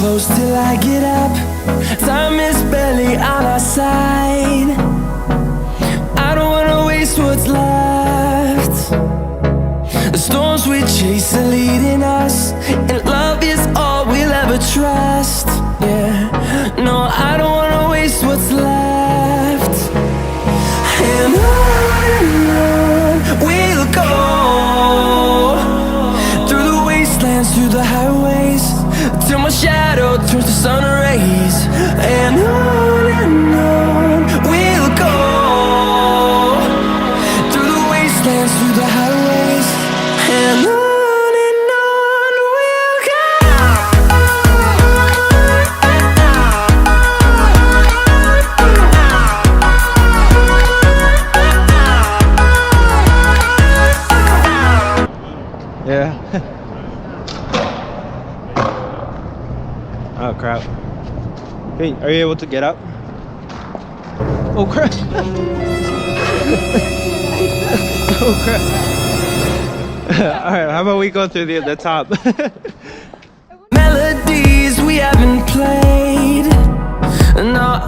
close till I get up. Time is barely on our side. I don't wanna waste what's left. The storms we chase are leading us, and love is all we'll ever trust. Yeah, no, I don't wanna waste what's left. And on we'll go, through the wastelands, through the highways, till my shadow turns to sun rays. And on we'll go, through the wastelands, through the highways, and on we'll go. Yeah. Oh crap. Hey, are you able to get up? Oh crap. Oh crap. Alright, how about we go through the top? melodies we haven't played. No,